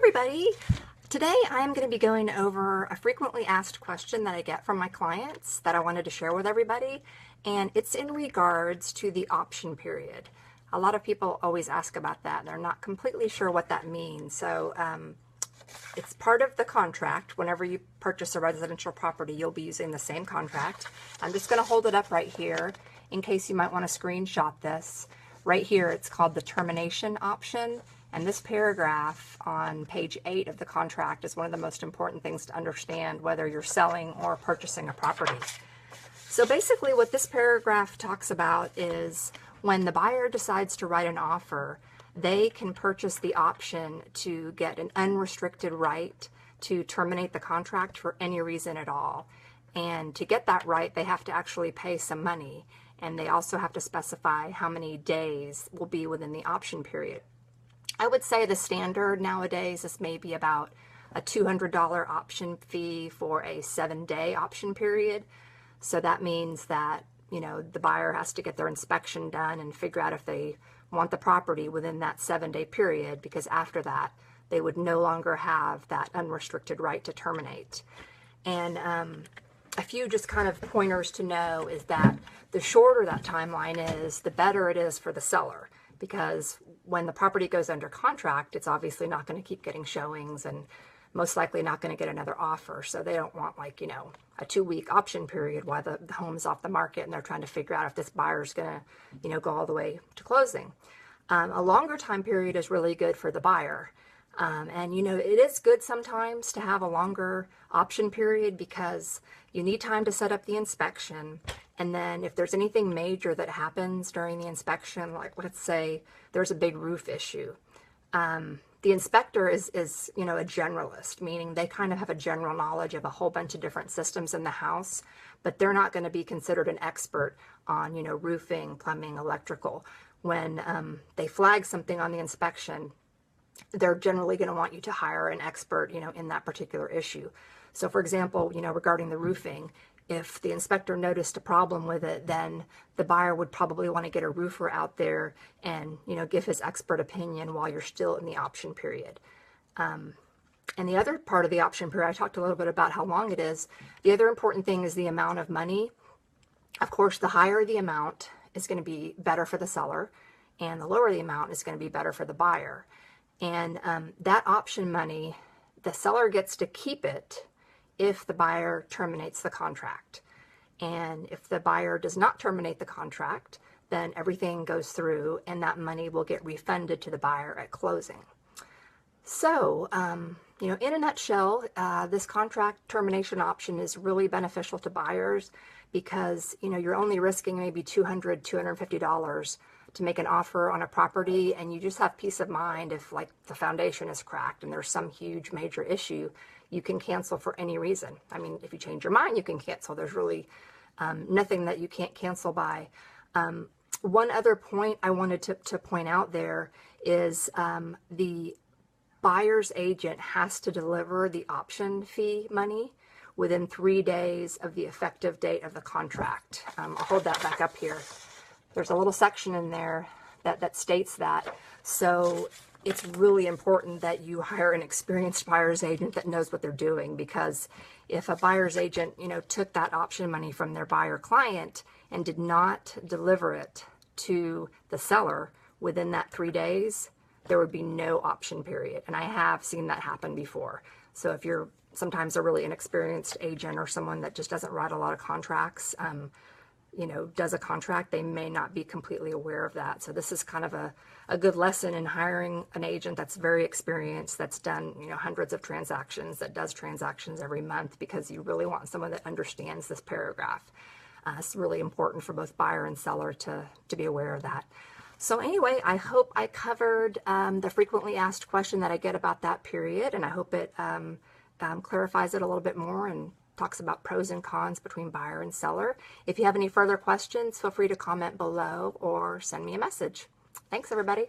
everybody. Today I'm going to be going over a frequently asked question that I get from my clients that I wanted to share with everybody, and it's in regards to the option period. A lot of people always ask about that. They're not completely sure what that means. So it's part of the contract. Whenever you purchase a residential property, you'll be using the same contract. I'm just going to hold it up right here in case you might want to screenshot this. Right here, it's called the termination option. And this paragraph on page 8 of the contract is one of the most important things to understand whether you're selling or purchasing a property. So basically what this paragraph talks about is when the buyer decides to write an offer, they can purchase the option to get an unrestricted right to terminate the contract for any reason at all. And to get that right, they have to actually pay some money. And they also have to specify how many days will be within the option period. I would say the standard nowadays is maybe about a $200 option fee for a 7-day option period. So that means that, you know, the buyer has to get their inspection done and figure out if they want the property within that 7-day period, because after that, they would no longer have that unrestricted right to terminate. And a few just kind of pointers to know is that the shorter that timeline is, the better it is for the seller. Because when the property goes under contract, it's obviously not going to keep getting showings and most likely not going to get another offer. So they don't want, like, you know, a 2-week option period while the home's off the market and they're trying to figure out if this buyer's going to, you know, go all the way to closing. A longer time period is really good for the buyer. And, you know, it is good sometimes to have a longer option period because you need time to set up the inspection. And then if there's anything major that happens during the inspection, like let's say there's a big roof issue, the inspector is, you know, a generalist, meaning they kind of have a general knowledge of a whole bunch of different systems in the house, but they're not going to be considered an expert on, you know, roofing, plumbing, electrical. When they flag something on the inspection, they're generally going to want you to hire an expert, you know, in that particular issue. So for example, you know, regarding the roofing, if the inspector noticed a problem with it, then the buyer would probably want to get a roofer out there and, you know, give his expert opinion while you're still in the option period. And the other part of the option period, I talked a little bit about how long it is. The other important thing is the amount of money. Of course, the higher the amount is going to be better for the seller, and the lower the amount is going to be better for the buyer. And that option money, the seller gets to keep it if the buyer terminates the contract. And if the buyer does not terminate the contract, then everything goes through and that money will get refunded to the buyer at closing. So, you know, in a nutshell, this contract termination option is really beneficial to buyers because, you know, you're only risking maybe $200, $250 to make an offer on a property, and you just have peace of mind if, like, the foundation is cracked and there's some huge major issue, you can cancel for any reason. I mean, if you change your mind, you can cancel. There's really nothing that you can't cancel by. One other point I wanted to point out there is the buyer's agent has to deliver the option fee money within 3 days of the effective date of the contract. I'll hold that back up here. There's a little section in there that states that. So it's really important that you hire an experienced buyer's agent that knows what they're doing, because if a buyer's agent, you know, took that option money from their buyer client and did not deliver it to the seller within that 3 days, there would be no option period. And I have seen that happen before. So if you're sometimes a really inexperienced agent or someone that just doesn't write a lot of contracts, you know, does a contract, they may not be completely aware of that. So this is kind of a good lesson in hiring an agent that's very experienced, that's done, you know, hundreds of transactions, that does transactions every month, because you really want someone that understands this paragraph. It's really important for both buyer and seller to be aware of that. So anyway, I hope I covered the frequently asked question that I get about that period, and I hope it clarifies it a little bit more and talks about pros and cons between buyer and seller. If you have any further questions, feel free to comment below or send me a message. Thanks, everybody.